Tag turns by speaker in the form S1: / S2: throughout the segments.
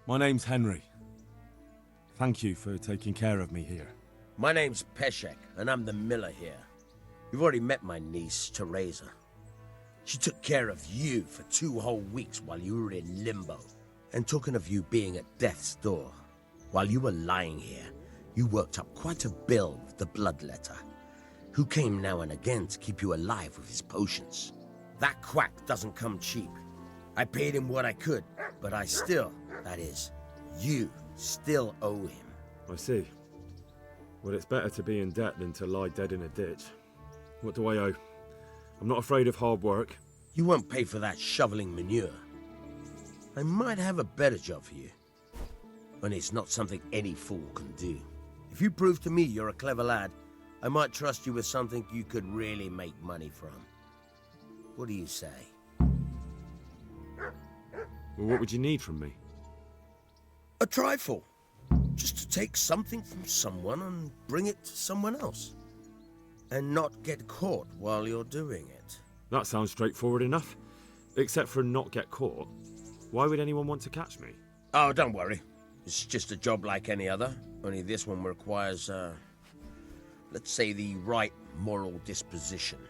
S1: My name's Henry. Thank you for taking care of me here.
S2: My name's Peshek, and I'm the miller here. You've already met my niece, Teresa. She took care of you for 2 whole weeks while you were in limbo. And talking of you being at death's door, while you were lying here, you worked up quite a bill with the bloodletter, who came now and again to keep you alive with his potions. That quack doesn't come cheap. I paid him what I could, but I still, that is, you still owe him.
S1: I see. Well, it's better to be in debt than to lie dead in a ditch. What do I owe? I'm not afraid of hard work.
S2: You won't pay for that shoveling manure. I might have a better job for you. And it's not something any fool can do. If you prove to me you're a clever lad, I might trust you with something you could really make money from. What do you say?
S1: Well, what would you need from me?
S2: A trifle. Just to take something from someone and bring it to someone else. And not get caught while you're doing it.
S1: That sounds straightforward enough. Except for not get caught. Why would anyone want to catch me?
S2: Oh, don't worry. It's just a job like any other. Only this one requires, let's say the right moral disposition.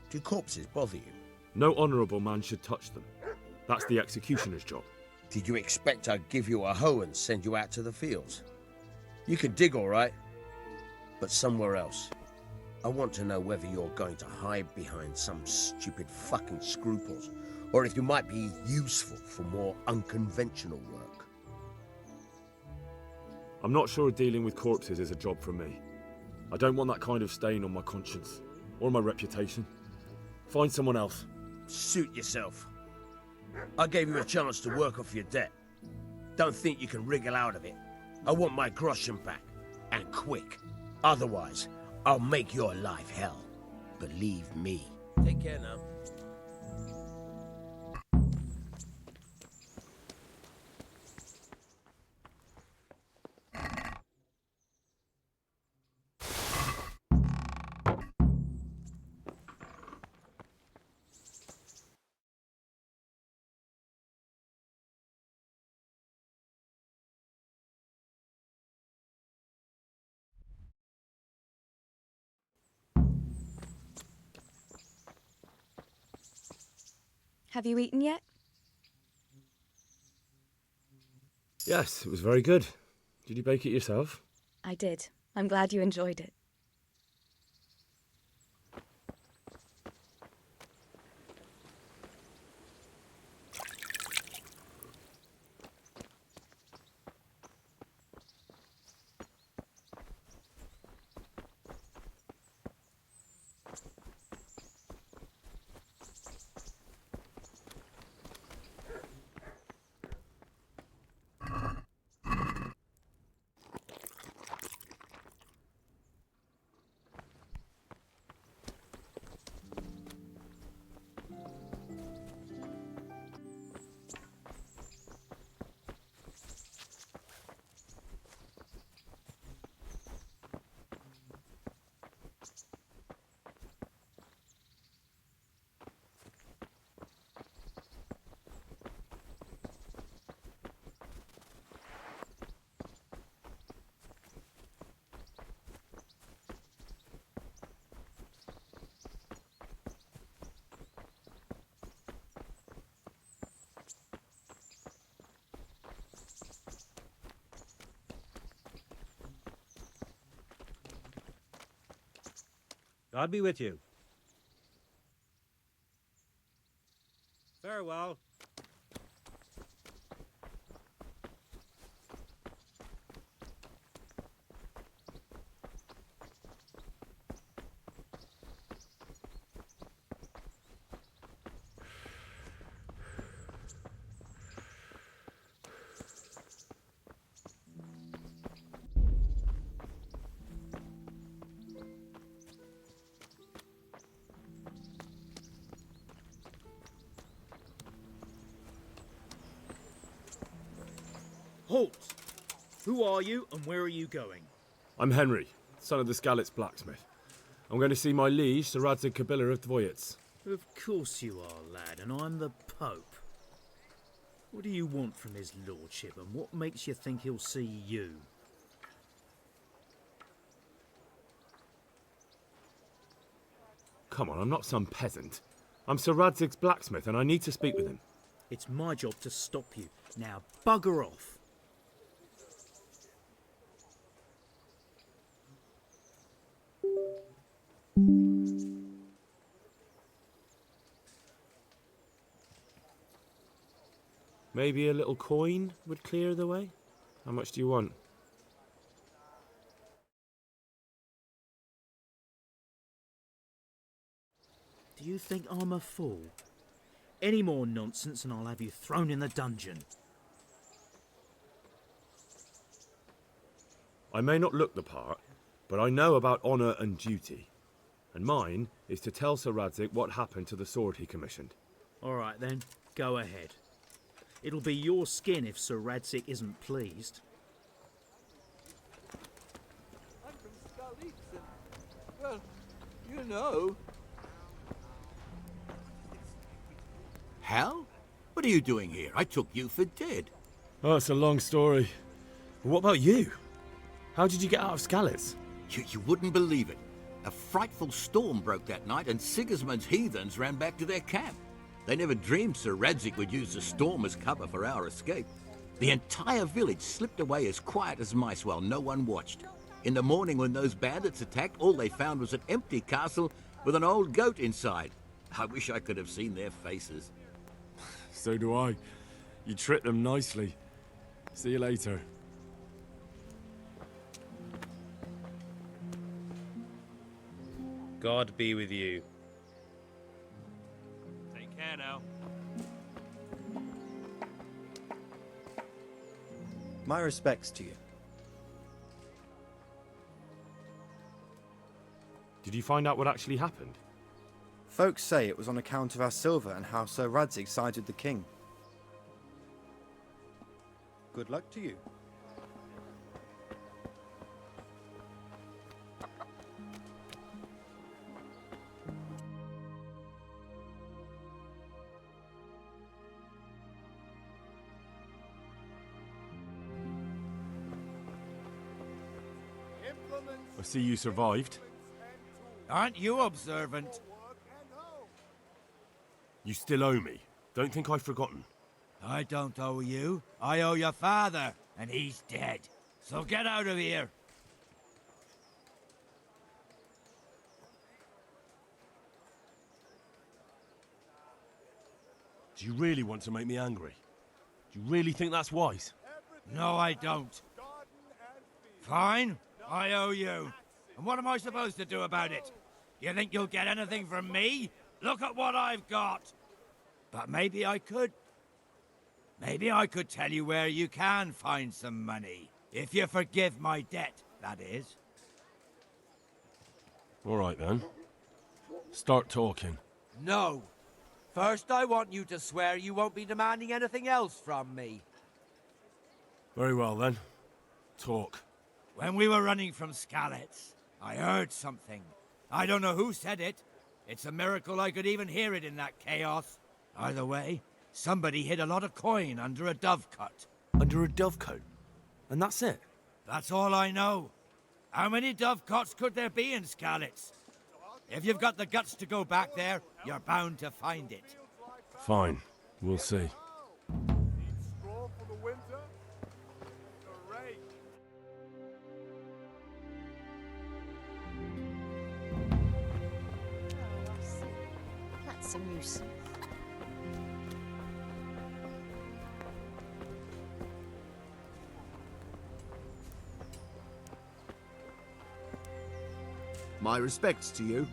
S2: Do corpses bother you?
S1: No honourable man should touch them. That's the executioner's job.
S2: Did you expect I'd give you a hoe and send you out to the fields? You can dig all right, but somewhere else. I want to know whether you're going to hide behind some stupid fucking scruples, or if you might be useful for more unconventional work.
S1: I'm not sure dealing with corpses is a job for me. I don't want that kind of stain on my conscience, or my reputation. Find someone else.
S2: Suit yourself. I gave you a chance to work off your debt. Don't think you can wriggle out of it. I want my groschen back, and quick. Otherwise, I'll make your life hell. Believe me. Take care now.
S3: Have you eaten yet?
S1: Yes, it was very good. Did you bake it yourself?
S3: I did. I'm glad you enjoyed it.
S4: God be with you. Farewell.
S5: Halt! Who are you and where are you going?
S1: I'm Henry, son of the Skalitz blacksmith. I'm going to see my liege, Sir Radzig Kabila of Dvoyets.
S5: Of course you are, lad, and I'm the Pope. What do you want from his lordship, and what makes you think he'll see you?
S1: Come on, I'm not some peasant. I'm Sir Radzig's blacksmith, and I need to speak with him.
S5: It's my job to stop you. Now bugger off.
S1: Maybe a little coin would clear the way? How much do you want?
S5: Do you think I'm a fool? Any more nonsense and I'll have you thrown in the dungeon.
S1: I may not look the part, but I know about honour and duty. And mine is to tell Sir Radzig what happened to the sword he commissioned.
S5: All right then, go ahead. It'll be your skin if Sir Radzig isn't pleased.
S6: I'm from Skalitz, well, you know.
S7: Hal? What are you doing here? I took you for dead.
S1: Oh, it's a long story. What about you? How did you get out of Skalitz?
S7: You wouldn't believe it. A frightful storm broke that night and Sigismund's heathens ran back to their camp. They never dreamed Sir Radzig would use the storm as cover for our escape. The entire village slipped away as quiet as mice while no one watched. In the morning when those bandits attacked, all they found was an empty castle with an old goat inside. I wish I could have seen their faces.
S1: So do I. You tricked them nicely. See you later.
S4: God be with you.
S1: Take care now.
S8: My respects to you.
S1: Did you find out what actually happened?
S8: Folks say it was on account of our silver and how Sir Radzig sided with the king. Good luck to you.
S1: I see you survived.
S9: Aren't you observant?
S1: You still owe me. Don't think I've forgotten.
S9: I don't owe you. I owe your father, and he's dead. So get out of here.
S1: Do you really want to make me angry? Do you really think that's wise?
S9: No, I don't. Fine. I owe you. And what am I supposed to do about it? You think you'll get anything from me? Look at what I've got. But maybe I could. Maybe I could tell you where you can find some money. If you forgive my debt, that is.
S1: All right then. Start talking.
S10: No. First, I want you to swear you won't be demanding anything else from me.
S1: Very well then. Talk.
S9: When we were running from Skalitz, I heard something. I don't know who said it. It's a miracle I could even hear it in that chaos. Either way, somebody hid a lot of coin under a dovecote.
S1: Under a dovecote? And that's it?
S9: That's all I know. How many dovecotes could there be in Skalitz? If you've got the guts to go back there, you're bound to find it.
S1: Fine. We'll see.
S3: That's a nuisance.
S2: My respects to you.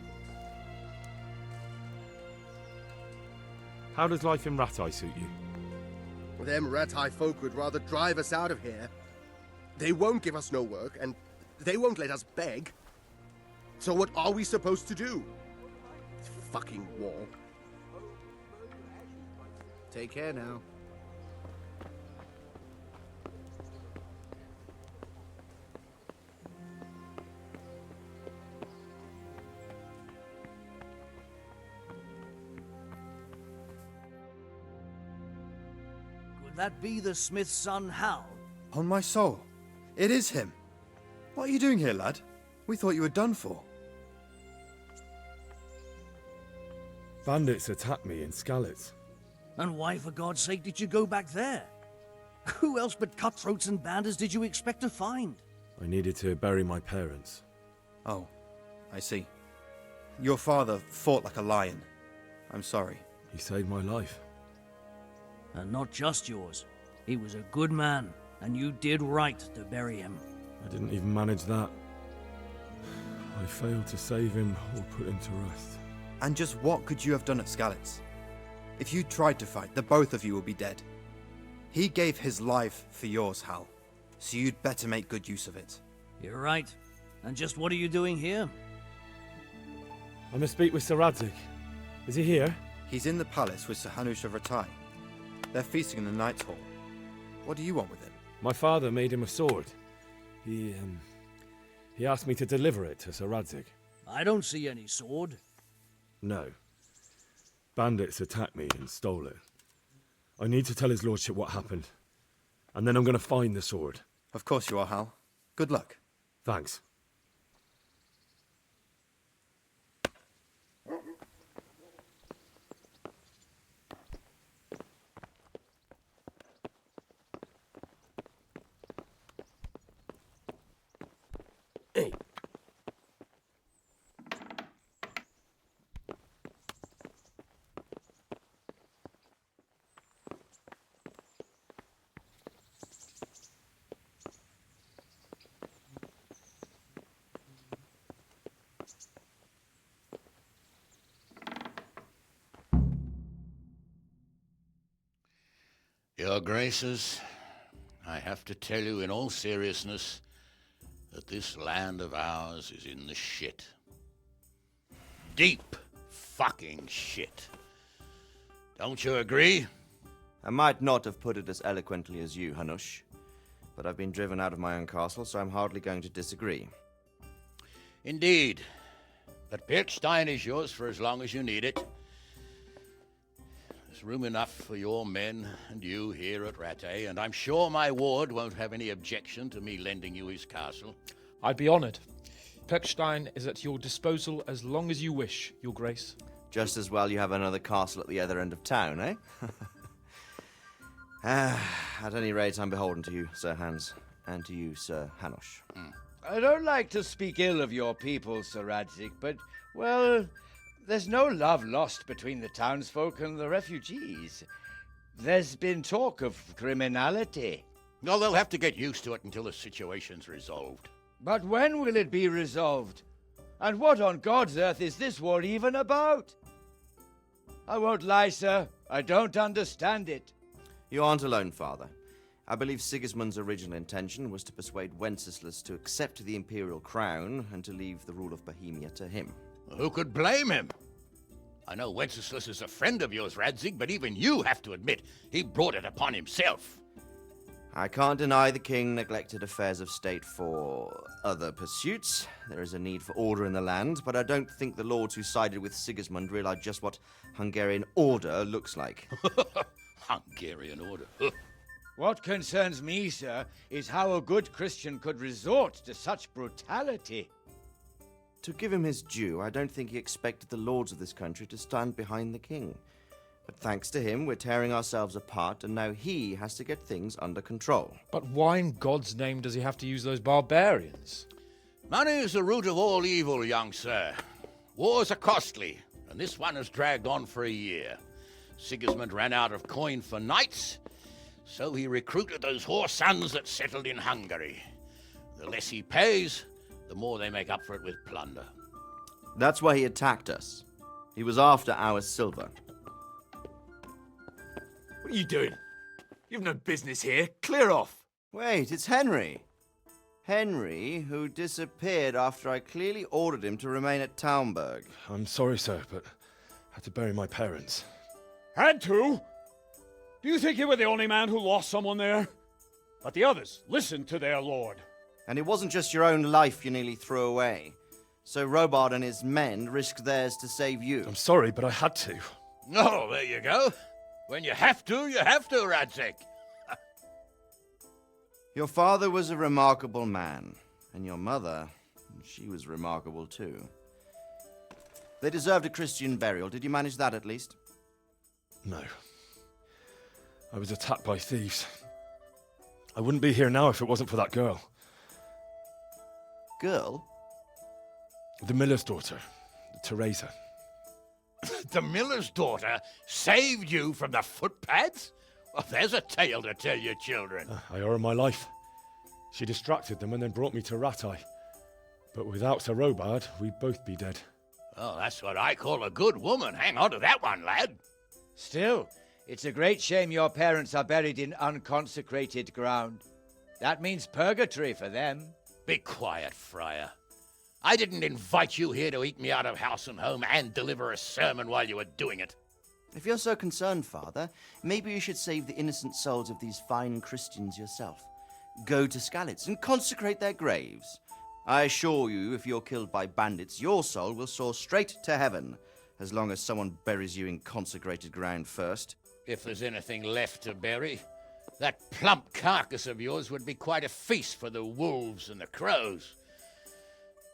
S1: How does life in Ratai suit you?
S11: Them Ratai folk would rather drive us out of here. They won't give us no work, and they won't let us beg. So what are we supposed to do? Fucking war.
S10: Take care now.
S12: that be the smith's son, Hal?
S8: On my soul. It is him. What are you doing here, lad? We thought you were done for.
S1: Bandits attacked me in Skalitz.
S12: And why, for God's sake, did you go back there? Who else but cutthroats and bandits did you expect to find?
S1: I needed to bury my parents.
S8: Oh, I see. Your father fought like a lion. I'm sorry.
S1: He saved my life.
S12: And not just yours. He was a good man, and you did right to bury him.
S1: I didn't even manage that. I failed to save him or put him to rest.
S8: And just what could you have done at Skalitz? If you tried to fight, the both of you will be dead. He gave his life for yours, Hal. So you'd better make good use of it.
S12: You're right. And just what are you doing here?
S1: I must speak with Sir Radzig. Is he here?
S8: He's in the palace with Sir Hanush of Rattay. They're feasting in the Knight's Hall. What do you want with him?
S1: My father made him a sword. He asked me to deliver it to Sir Radzig.
S12: I don't see any sword.
S1: No. Bandits attacked me and stole it. I need to tell his lordship what happened. And then I'm going to find the sword.
S8: Of course you are, Hal. Good luck.
S1: Thanks.
S7: Your Graces, I have to tell you in all seriousness that this land of ours is in the shit. Deep fucking shit. Don't you agree?
S13: I might not have put it as eloquently as you, Hanush, but I've been driven out of my own castle, so I'm hardly going to disagree.
S7: Indeed. But Pirkstein is yours for as long as you need it. There's room enough for your men and you here at Rattay, and I'm sure my ward won't have any objection to me lending you his castle.
S14: I'd be honored. Pirkstein is at your disposal as long as you wish, Your Grace.
S13: Just as well you have another castle at the other end of town, eh? At any rate, I'm beholden to you, Sir Hans, and to you, Sir Hanush.
S10: I don't like to speak ill of your people, Sir Radzig, but, well, there's no love lost between the townsfolk and the refugees. There's been talk of criminality.
S7: Well, they'll have to get used to it until the situation's resolved.
S10: But when will it be resolved? And what on God's earth is this war even about? I won't lie, sir. I don't understand it.
S13: You aren't alone, Father. I believe Sigismund's original intention was to persuade Wenceslas to accept the imperial crown and to leave the rule of Bohemia to him.
S7: Who could blame him? I know Wenceslas is a friend of yours, Radzig, but even you have to admit he brought it upon himself.
S13: I can't deny the king neglected affairs of state for other pursuits. There is a need for order in the land, but I don't think the lords who sided with Sigismund realized just what Hungarian order looks like.
S7: Hungarian order?
S10: What concerns me, sir, is how a good Christian could resort to such brutality.
S13: To give him his due, I don't think he expected the lords of this country to stand behind the king. But thanks to him, we're tearing ourselves apart, and now he has to get things under control.
S14: But why in God's name does he have to use those barbarians?
S7: Money is the root of all evil, young sir. Wars are costly, and this one has dragged on for a year. Sigismund ran out of coin for knights, so he recruited those whore sons that settled in Hungary. The less he pays, the more they make up for it with plunder.
S13: That's why he attacked us. He was after our silver.
S15: What are you doing? You've no business here. Clear off.
S13: Wait, it's Henry. Henry, who disappeared after I clearly ordered him to remain at Taunberg.
S1: I'm sorry, sir, but I had to bury my parents.
S16: Had to? Do you think you were the only man who lost someone there? But the others listened to their lord.
S13: And it wasn't just your own life you nearly threw away. So Robard and his men risked theirs to save you.
S1: I'm sorry, but I had to.
S7: Oh, there you go. When you have to, Radzig.
S13: Your father was a remarkable man, and your mother, she was remarkable too. They deserved a Christian burial. Did you manage that at least?
S1: No. I was attacked by thieves. I wouldn't be here now if it wasn't for that girl.
S13: Girl?
S1: The miller's daughter, Teresa.
S9: The miller's daughter saved you from the footpads? Well, there's a tale to tell your children.
S1: I owe her my life. She distracted them and then brought me to Rattay. But without Sir Robard, we'd both be dead.
S9: Oh, that's what I call a good woman. Hang on to that one, lad.
S10: Still, it's a great shame your parents are buried in unconsecrated ground. That means purgatory for them.
S9: Be quiet, Friar. I didn't invite you here to eat me out of house and home and deliver a sermon while you were doing it.
S13: If you're so concerned, Father, maybe you should save the innocent souls of these fine Christians yourself. Go to Skalitz and consecrate their graves. I assure you, if you're killed by bandits, your soul will soar straight to heaven, as long as someone buries you in consecrated ground first.
S9: If there's anything left to bury, that plump carcass of yours would be quite a feast for the wolves and the crows.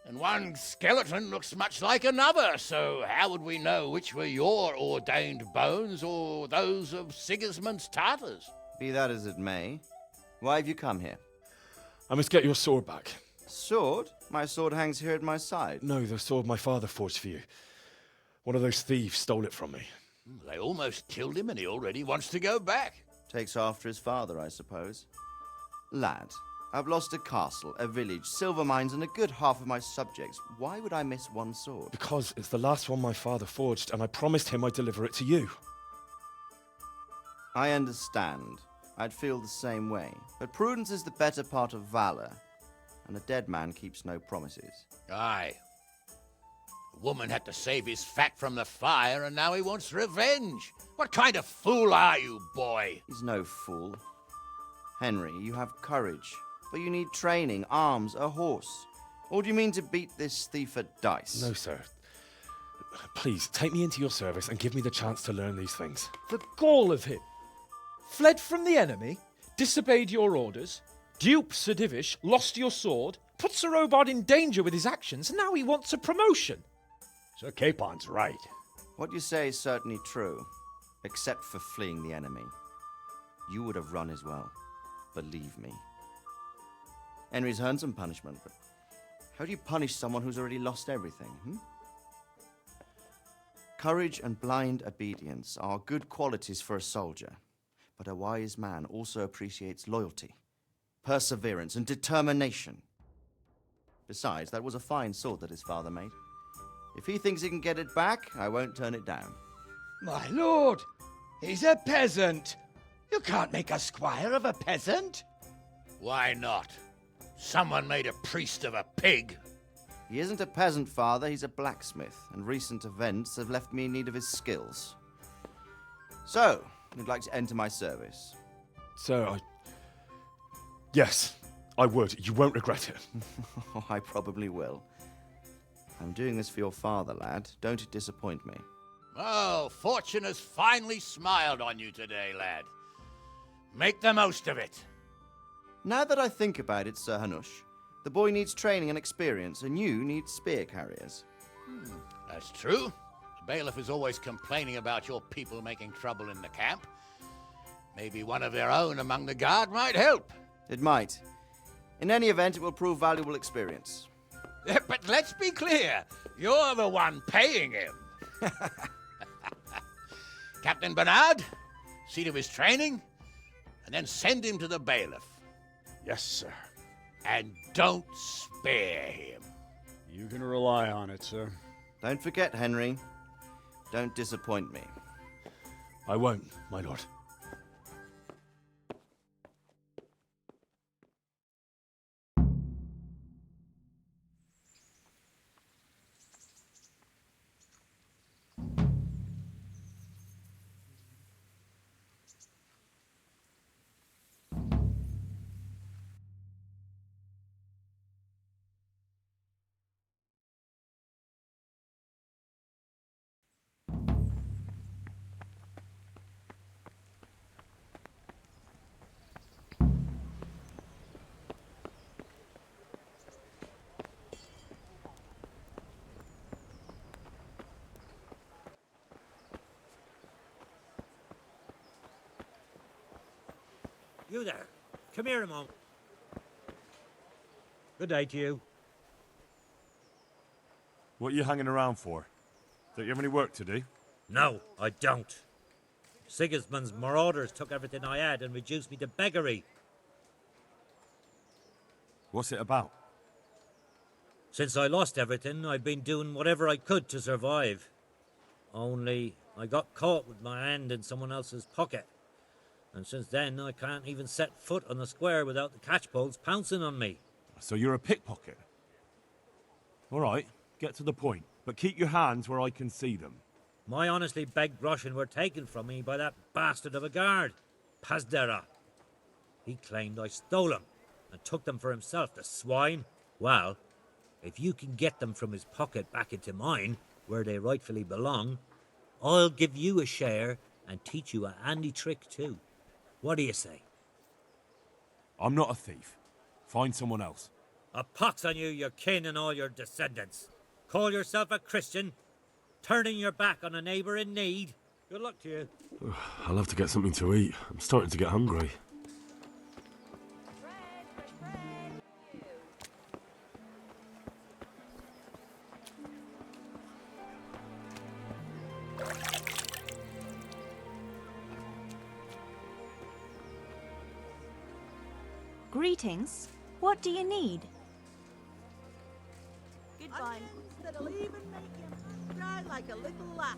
S9: And one skeleton looks much like another, so how would we know which were your ordained bones or those of Sigismund's Tartars?
S13: Be that as it may, why have you come here?
S1: I must get your sword back.
S13: Sword? My sword hangs here at my side.
S1: No, the sword my father forged for you. One of those thieves stole it from me.
S9: They almost killed him and he already wants to go back.
S13: Takes after his father, I suppose. Lad, I've lost a castle, a village, silver mines, and a good half of my subjects. Why would I miss one sword?
S1: Because it's the last one my father forged, and I promised him I'd deliver it to you.
S13: I understand. I'd feel the same way. But prudence is the better part of valor, and a dead man keeps no promises.
S9: Aye. The woman had to save his fat from the fire, and now he wants revenge. What kind of fool are you, boy?
S13: He's no fool. Henry, you have courage, but you need training, arms, a horse. Or do you mean to beat this thief at dice?
S1: No, sir. Please, take me into your service and give me the chance to learn these things.
S14: The gall of him. Fled from the enemy, disobeyed your orders, duped Sir Divish, lost your sword, put Sir Robard in danger with his actions, and now he wants a promotion.
S16: Sir Capon's right.
S13: What you say is certainly true, except for fleeing the enemy. You would have run as well. Believe me. Henry's earned some punishment, but how do you punish someone who's already lost everything, Courage and blind obedience are good qualities for a soldier, but a wise man also appreciates loyalty, perseverance, and determination. Besides, that was a fine sword that his father made. If he thinks he can get it back, I won't turn it down.
S10: My lord, he's a peasant. You can't make a squire of a peasant.
S9: Why not? Someone made a priest of a pig.
S13: He isn't a peasant, father, he's a blacksmith, and recent events have left me in need of his skills. So, you'd like to enter my service?
S1: Sir, Yes, I would. You won't regret it.
S13: Oh, I probably will. I'm doing this for your father, lad. Don't disappoint me.
S9: Oh, fortune has finally smiled on you today, lad. Make the most of it.
S13: Now that I think about it, Sir Hanush, the boy needs training and experience, and you need spear carriers.
S9: That's true. The bailiff is always complaining about your people making trouble in the camp. Maybe one of their own among the guard might help.
S13: It might. In any event, it will prove valuable experience.
S9: But let's be clear. You're the one paying him. Captain Bernard, see to his training, and then send him to the bailiff.
S16: Yes, sir.
S9: And don't spare him.
S16: You can rely on it, sir.
S13: Don't forget, Henry. Don't disappoint me.
S1: I won't, my lord.
S4: You there. Come here a moment. Good day to you.
S1: What are you hanging around for? Don't you have any work to do?
S4: No, I don't. Sigismund's marauders took everything I had and reduced me to beggary.
S1: What's it about?
S4: Since I lost everything, I've been doing whatever I could to survive. Only, I got caught with my hand in someone else's pocket. And since then, I can't even set foot on the square without the catchpoles pouncing on me.
S1: So you're a pickpocket? All right, get to the point. But keep your hands where I can see them.
S4: My honestly begged groschen were taken from me by that bastard of a guard, Pazdera. He claimed I stole them and took them for himself, the swine. Well, if you can get them from his pocket back into mine, where they rightfully belong, I'll give you a share and teach you a handy trick too. What do you say?
S1: I'm not a thief. Find someone else.
S4: A pox on you, your kin and all your descendants. Call yourself a Christian, turning your back on a neighbour in need. Good luck to you.
S1: I'll have to get something to eat. I'm starting to get hungry.
S17: Greetings. What do you need?
S18: Goodbye. That'll even make him cry like a little lass.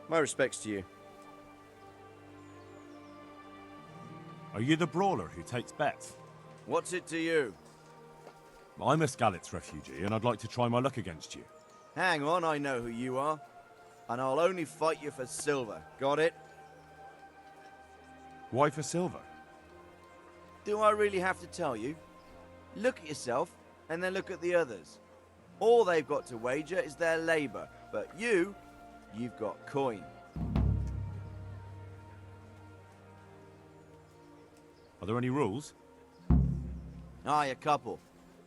S13: My respects to you.
S1: Are you the brawler who takes bets?
S13: What's it to you?
S1: I'm a Skalitz refugee, and I'd like to try my luck against you.
S13: Hang on, I know who you are. And I'll only fight you for silver. Got it?
S1: Why for silver?
S13: Do I really have to tell you? Look at yourself, and then look at the others. All they've got to wager is their labour, but you've got coin.
S1: Are there any rules?
S13: Aye, a couple.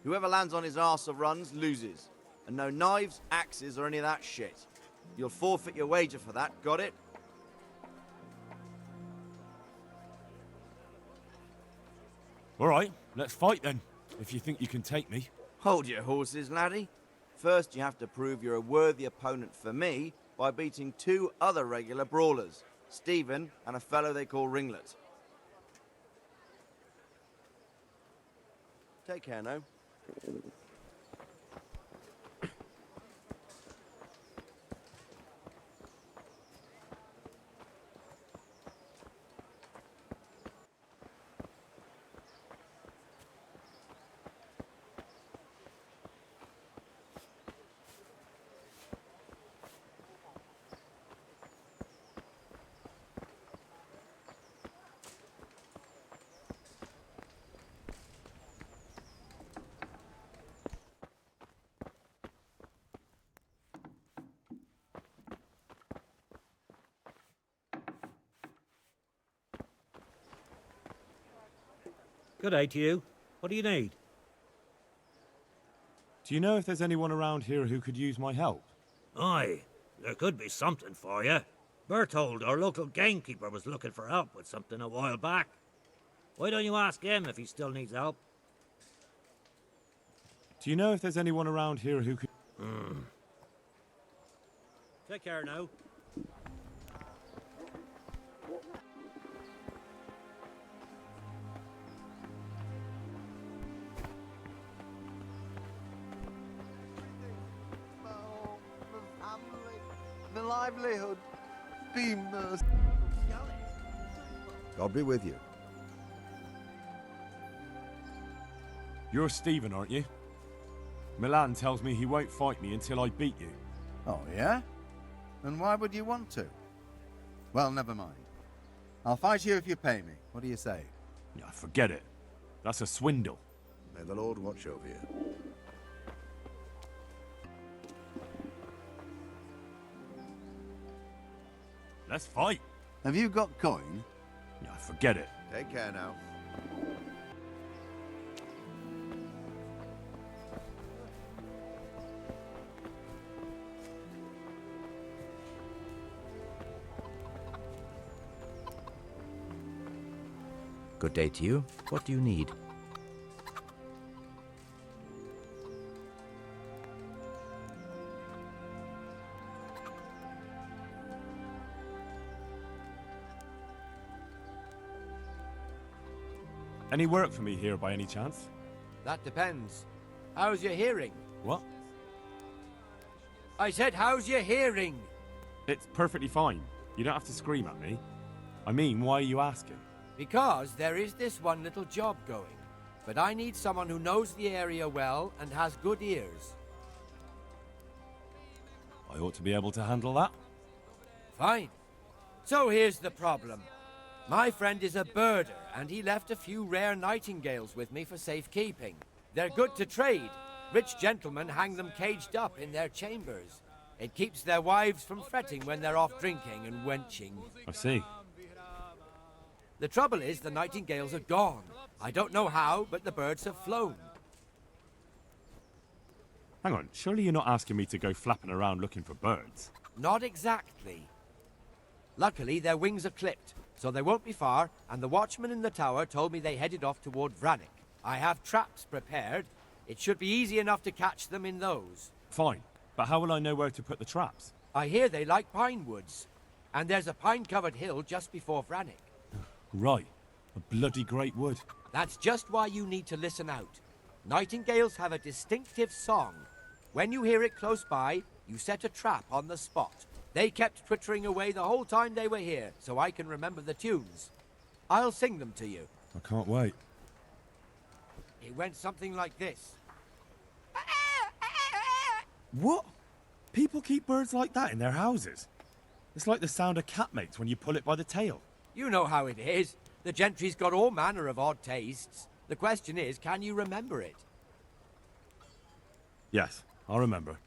S13: Whoever lands on his arse or runs, loses. And no knives, axes, or any of that shit. You'll forfeit your wager for that, got it?
S1: All right, let's fight then, if you think you can take me.
S13: Hold your horses, laddie. First, you have to prove you're a worthy opponent for me by beating two other regular brawlers, Stephen and a fellow they call Ringlet. Take care now.
S4: Good day to you. What do you need?
S1: Do you know if there's anyone around here who could use my help?
S4: Aye, there could be something for you. Berthold, our local gamekeeper, was looking for help with something a while back. Why don't you ask him if he still needs help?
S1: Do you know if there's anyone around here who could...
S4: Take care now.
S6: The livelihood. Be merciful.
S11: God be with you.
S1: You're Stephen, aren't you? Milan tells me he won't fight me until I beat you.
S19: Oh, yeah? Then why would you want to? Well, never mind. I'll fight you if you pay me. What do you say?
S1: Yeah, forget it. That's a swindle.
S11: May the Lord watch over you.
S1: Let's fight.
S19: Have you got coin?
S1: Yeah, forget it.
S11: Take care now.
S20: Good day to you. What do you need?
S1: Any work for me here by any chance?
S10: That depends. How's your hearing?
S1: What?
S10: I said, how's your hearing?
S1: It's perfectly fine. You don't have to scream at me. I mean, why are you asking?
S10: Because there is this one little job going, but I need someone who knows the area well and has good ears.
S1: I ought to be able to handle that.
S10: Fine. So here's the problem. My friend is a birder, and he left a few rare nightingales with me for safekeeping. They're good to trade. Rich gentlemen hang them caged up in their chambers. It keeps their wives from fretting when they're off drinking and wenching.
S1: I see.
S10: The trouble is, the nightingales are gone. I don't know how, but the birds have flown.
S1: Hang on, surely you're not asking me to go flapping around looking for birds?
S10: Not exactly. Luckily, their wings are clipped, so they won't be far, and the watchman in the tower told me they headed off toward Vranik. I have traps prepared. It should be easy enough to catch them in those.
S1: Fine, but how will I know where to put the traps?
S10: I hear they like pine woods, and there's a pine-covered hill just before Vranik.
S1: Right, a bloody great wood.
S10: That's just why you need to listen out. Nightingales have a distinctive song. When you hear it close by, you set a trap on the spot. They kept twittering away the whole time they were here, so I can remember the tunes. I'll sing them to you.
S1: I can't wait.
S10: It went something like this.
S1: What? People keep birds like that in their houses? It's like the sound a cat makes when you pull it by the tail.
S10: You know how it is. The gentry's got all manner of odd tastes. The question is, can you remember it?
S1: Yes, I'll remember.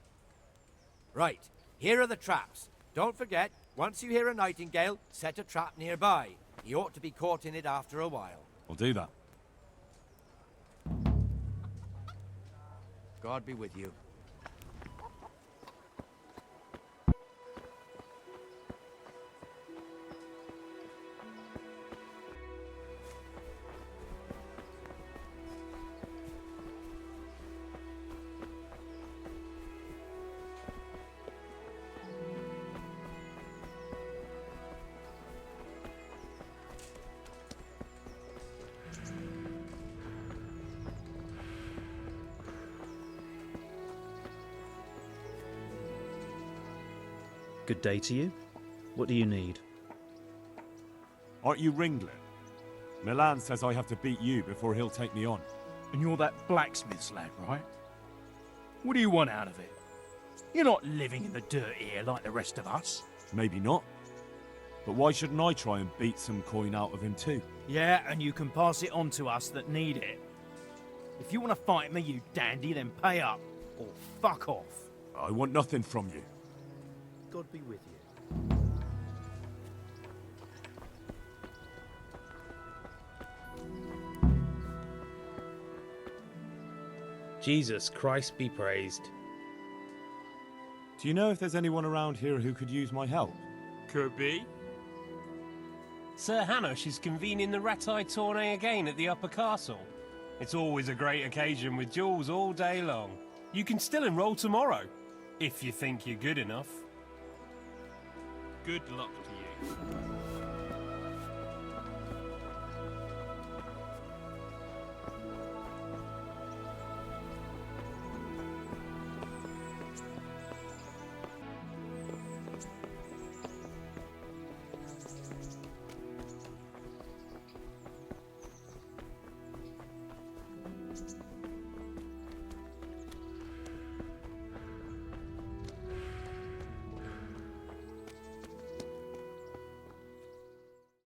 S10: Right, here are the traps. Don't forget, once you hear a nightingale, set a trap nearby. He ought to be caught in it after a while.
S1: I'll do that.
S10: God be with you.
S5: Good day to you. What do you need?
S1: Aren't you Ringlet? Milan says I have to beat you before he'll take me on.
S12: And you're that blacksmith's lad, right? What do you want out of it? You're not living in the dirt here like the rest of us.
S1: Maybe not. But why shouldn't I try and beat some coin out of him too?
S5: Yeah, and you can pass it on to us that need it. If you want to fight me, you dandy, then pay up. Or fuck off.
S1: I want nothing from you.
S5: God be with you.
S21: Jesus Christ be praised.
S1: Do you know if there's anyone around here who could use my help?
S21: Could be. Sir Hanush is convening the Ratai tourney again at the Upper Castle. It's always a great occasion with duels all day long. You can still enroll tomorrow, if you think you're good enough. Good luck to you.